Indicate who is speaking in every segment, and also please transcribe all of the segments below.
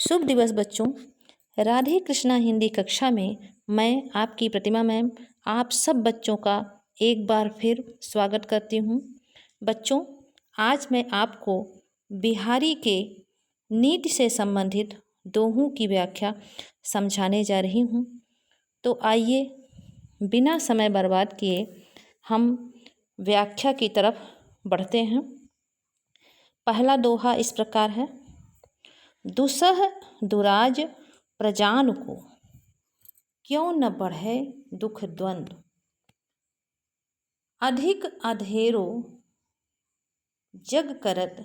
Speaker 1: शुभ दिवस बच्चों। राधे कृष्णा हिंदी कक्षा में मैं आपकी प्रतिमा मैम आप सब बच्चों का एक बार फिर स्वागत करती हूँ। बच्चों, आज मैं आपको बिहारी के नीति से संबंधित दोहों की व्याख्या समझाने जा रही हूँ। तो आइए बिना समय बर्बाद किए हम व्याख्या की तरफ बढ़ते हैं। पहला दोहा इस प्रकार है। दुसह दुराज प्रजान को, क्यों न बढ़े दुख द्वंद्व। अधिक अधेरो जग करत,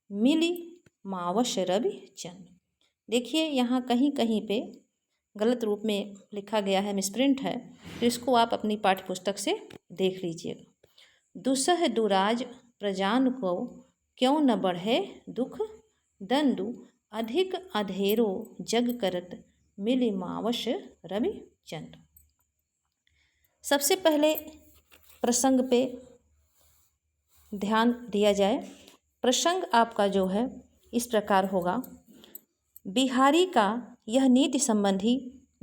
Speaker 1: मिली मावश रवि चंद। देखिए, यहाँ कहीं कहीं पे गलत रूप में लिखा गया है, मिसप्रिंट है, तो इसको आप अपनी पाठ्य पुस्तक से देख लीजिएगा। दुसह दुराज प्रजान को, क्यों न बढ़े दुख दंदु। अधिक अधेरो जग करत, मिली मावश रवि चंद। सबसे पहले प्रसंग पे ध्यान दिया जाए। प्रसंग आपका जो है इस प्रकार होगा। बिहारी का यह नीति संबंधी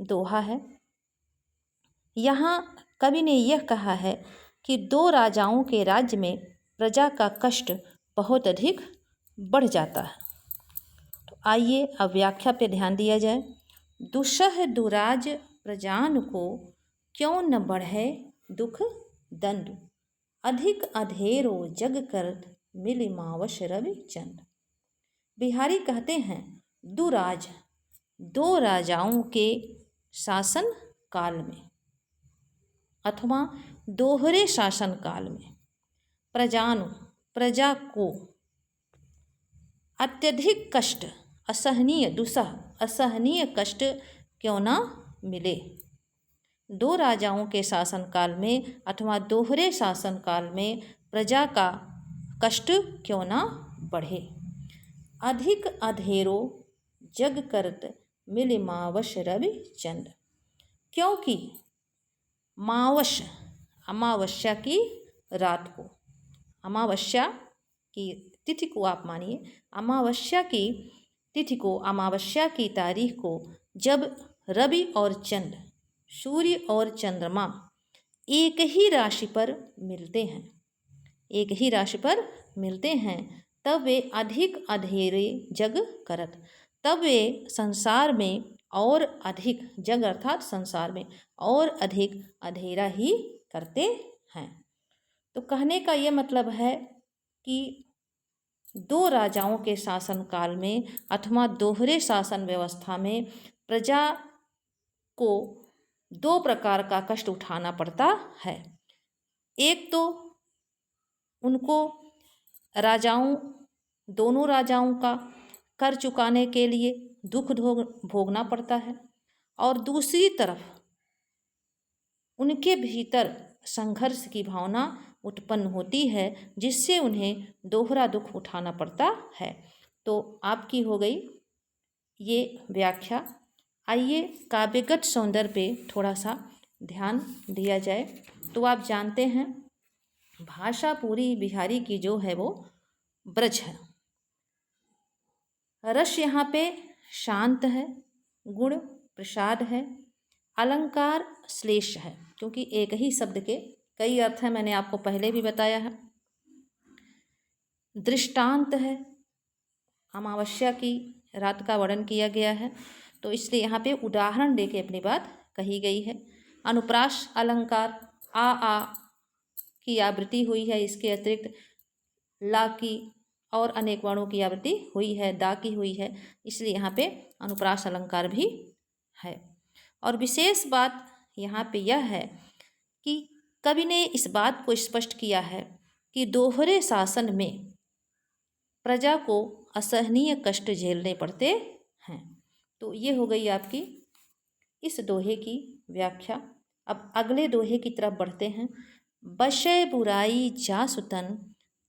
Speaker 1: दोहा है। यहाँ कवि ने यह कहा है कि दो राजाओं के राज्य में प्रजा का कष्ट बहुत अधिक बढ़ जाता है। तो आइए अब व्याख्या पे ध्यान दिया जाए। दुसह दुराज प्रजान को, क्यों न बढ़े दुख दंडु। अधिक अधेरो जग करत, मिली मावश रवि चंद। बिहारी कहते हैं दुराज, दो राजाओं के शासन काल में अथवा दोहरे शासन काल में, प्रजानु प्रजा को, अत्यधिक कष्ट असहनीय, दुसह असहनीय कष्ट क्यों ना मिले। दो राजाओं के शासनकाल में अथवा दोहरे शासनकाल में प्रजा का कष्ट क्यों ना बढ़े। अधिक अधेरो जग करत, मिली मावश रवि चंद। क्योंकि मावश, अमावस्या की रात को, अमावस्या की तिथि को आप मानिए, अमावस्या की तिथि को, अमावस्या की तारीख को जब रवि और चंद्र, सूर्य और चंद्रमा एक ही राशि पर मिलते हैं, एक ही राशि पर मिलते हैं, तब वे अधिक अधेरे जग करत, तब वे संसार में और अधिक, जग अर्थात संसार में और अधिक अधेरा ही करते हैं। तो कहने का ये मतलब है कि दो राजाओं के शासनकाल में अथवा दोहरे शासन व्यवस्था में प्रजा को दो प्रकार का कष्ट उठाना पड़ता है। एक तो उनको राजाओं, दोनों राजाओं का कर चुकाने के लिए दुख भोगना पड़ता है, और दूसरी तरफ उनके भीतर संघर्ष की भावना उत्पन्न होती है, जिससे उन्हें दोहरा दुख उठाना पड़ता है। तो आपकी हो गई ये व्याख्या। आइए काव्यगत सौंदर्य पे थोड़ा सा ध्यान दिया जाए। तो आप जानते हैं भाषा पूरी बिहारी की जो है वो ब्रज है। रस यहाँ पे शांत है, गुण प्रसाद है, अलंकार श्लेष है, क्योंकि एक ही शब्द के कई अर्थ हैं, मैंने आपको पहले भी बताया है। दृष्टांत है, अमावस्या की रात का वर्णन किया गया है, तो इसलिए यहाँ पे उदाहरण देके अपनी बात कही गई है। अनुप्रास अलंकार, आ की आवृत्ति हुई है, इसके अतिरिक्त ला की और अनेक वर्णों की आवृत्ति हुई है, दा की हुई है, इसलिए यहाँ पे अनुप्रास अलंकार भी है। और विशेष बात यहाँ पे यह है कि कवि ने इस बात को स्पष्ट किया है कि दोहरे शासन में प्रजा को असहनीय कष्ट झेलने पड़ते हैं। तो ये हो गई आपकी इस दोहे की व्याख्या। अब अगले दोहे की तरफ बढ़ते हैं। बशय बुराई जासुतन,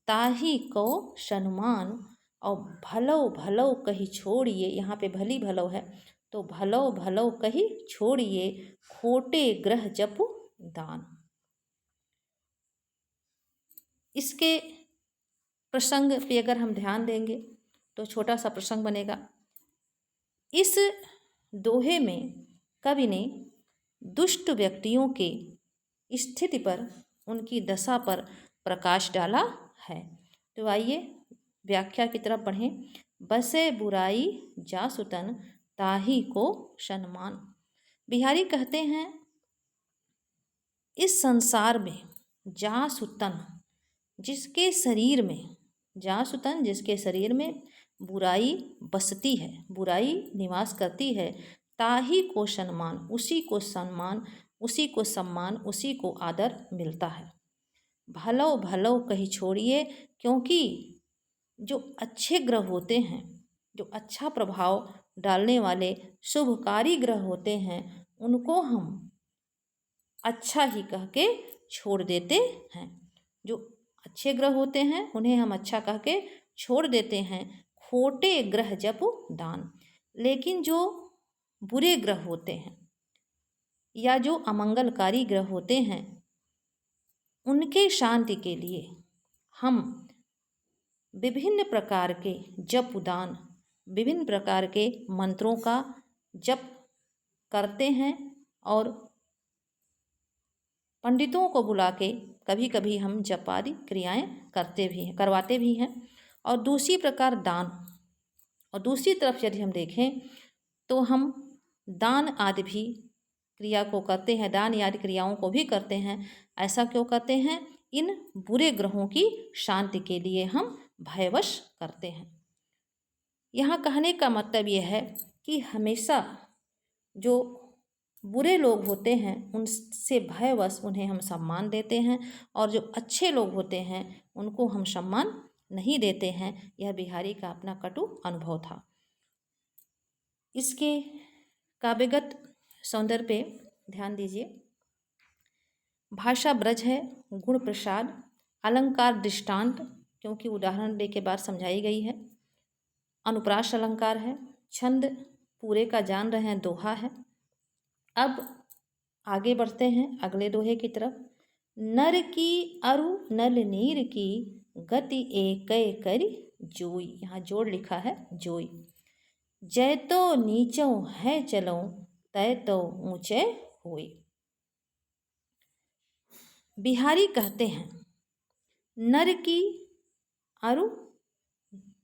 Speaker 1: ताही को सनुमान। और भलो भलो कही छोड़िए, यहाँ पे भली भलो है, तो भलो भलो कही छोड़िए, खोटे ग्रह जपु दान। इसके प्रसंग पे अगर हम ध्यान देंगे तो छोटा सा प्रसंग बनेगा। इस दोहे में कवि ने दुष्ट व्यक्तियों के स्थिति पर, उनकी दशा पर प्रकाश डाला है। तो आइए व्याख्या की तरफ बढ़ें। बसे बुराई जासुतन ताही को सम्मान। बिहारी कहते हैं इस संसार में जासुतन जिसके शरीर में, जासुतन जिसके शरीर में बुराई बसती है, बुराई निवास करती है, ताही को सम्मान, उसी को सम्मान, उसी को सम्मान, उसी को आदर मिलता है। भलो भलो कहीं छोड़िए, क्योंकि जो अच्छे ग्रह होते हैं, जो अच्छा प्रभाव डालने वाले शुभकारी ग्रह होते हैं, उनको हम अच्छा ही कह के छोड़ देते हैं। जो अच्छे ग्रह होते हैं उन्हें हम अच्छा कह के छोड़ देते हैं। खोटे ग्रह जप दान। लेकिन जो बुरे ग्रह होते हैं या जो अमंगलकारी ग्रह होते हैं, उनके शांति के लिए हम विभिन्न प्रकार के जप दान, विभिन्न प्रकार के मंत्रों का जप करते हैं और पंडितों को बुला के कभी कभी हम जप आदि क्रियाएँ करते भी हैं, करवाते भी हैं। और दूसरी प्रकार दान, और दूसरी तरफ यदि हम देखें तो हम दान आदि भी क्रिया को करते हैं, दान आदि क्रियाओं को भी करते हैं। ऐसा क्यों करते हैं? इन बुरे ग्रहों की शांति के लिए हम भयवश करते हैं। यहाँ कहने का मतलब यह है कि हमेशा जो बुरे लोग होते हैं उनसे भयवश उन्हें हम सम्मान देते हैं, और जो अच्छे लोग होते हैं उनको हम सम्मान नहीं देते हैं। यह बिहारी का अपना कटु अनुभव था। इसके काव्यगत सौंदर्य पे ध्यान दीजिए। भाषा ब्रज है, गुण प्रसाद, अलंकार दृष्टांत, क्योंकि उदाहरण दे के बाद समझाई गई है। अनुप्रास अलंकार है, छंद पूरे का जान रहे हैं, दोहा है। अब आगे बढ़ते हैं अगले दोहे की तरफ। नर की अरु नल नीर की गति एक करी जोई। यहाँ जोड़ लिखा है जोई। जय तो नीचों है चलो, तय तो ऊंचे होई। बिहारी कहते हैं नर की अरु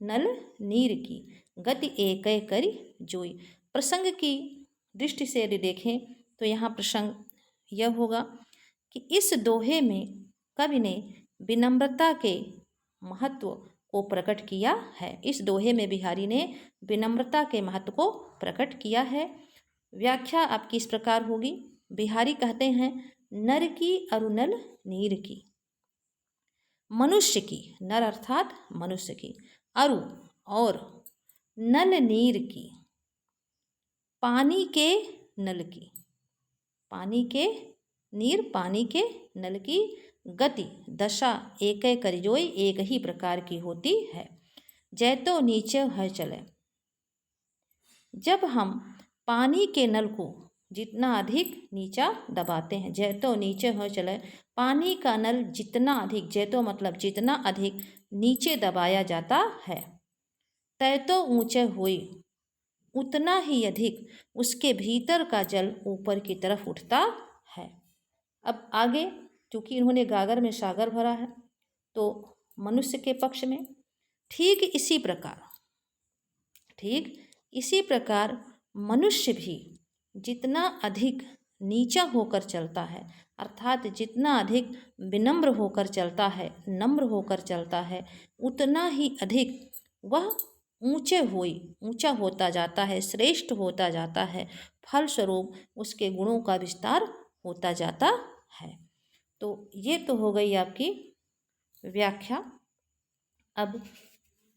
Speaker 1: नल नीर की गति एक करी जोई। प्रसंग की दृष्टि से यदि देखें तो यहाँ प्रसंग यह होगा कि इस दोहे में कवि ने विनम्रता के महत्व को प्रकट किया है। इस दोहे में बिहारी ने विनम्रता के महत्व को प्रकट किया है। व्याख्या आपकी इस प्रकार होगी। बिहारी कहते हैं नर की अरु नल नीर की, मनुष्य की, नर अर्थात मनुष्य की, अरु और नल नीर की, पानी के नल की, पानी के नीर, पानी के नल की गति दशा एक करिजोई, एक ही प्रकार की होती है। जय तो नीचे है चले। जब हम पानी के नल को जितना अधिक नीचा दबाते हैं, जय तो नीचे हो चले, पानी का नल जितना अधिक, जय तो मतलब जितना अधिक नीचे दबाया जाता है, तय तो ऊंचे हुई, उतना ही अधिक उसके भीतर का जल ऊपर की तरफ उठता है। अब आगे चूँकि इन्होंने गागर में सागर भरा है तो मनुष्य के पक्ष में ठीक इसी प्रकार मनुष्य भी जितना अधिक नीचा होकर चलता है, अर्थात जितना अधिक विनम्र होकर चलता है, नम्र होकर चलता है, उतना ही अधिक वह ऊंचा होता जाता है, श्रेष्ठ होता जाता है। फलस्वरूप उसके गुणों का विस्तार होता जाता है। तो ये तो हो गई आपकी व्याख्या। अब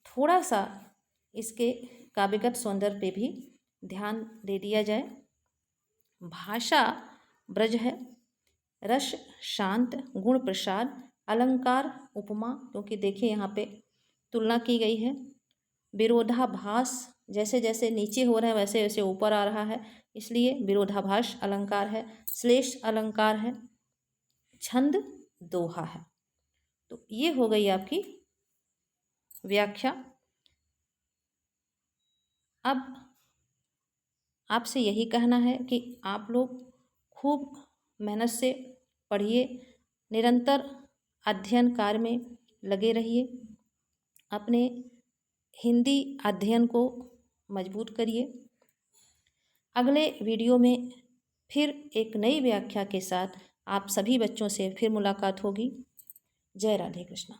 Speaker 1: थोड़ा सा इसके काव्यगत सौंदर्य पे भी ध्यान दे दिया जाए। भाषा ब्रज है, रस शांत, गुण प्रसाद, अलंकार उपमा, क्योंकि देखिए यहाँ पे तुलना की गई है। विरोधाभास, जैसे जैसे नीचे हो रहा है वैसे वैसे ऊपर आ रहा है, इसलिए विरोधाभास अलंकार है। श्लेष अलंकार है, छंद दोहा है। तो ये हो गई आपकी व्याख्या। अब आपसे यही कहना है कि आप लोग खूब मेहनत से पढ़िए, निरंतर अध्ययन कार्य में लगे रहिए, अपने हिंदी अध्ययन को मजबूत करिए। अगले वीडियो में फिर एक नई व्याख्या के साथ आप सभी बच्चों से फिर मुलाकात होगी। जय राधे कृष्णा।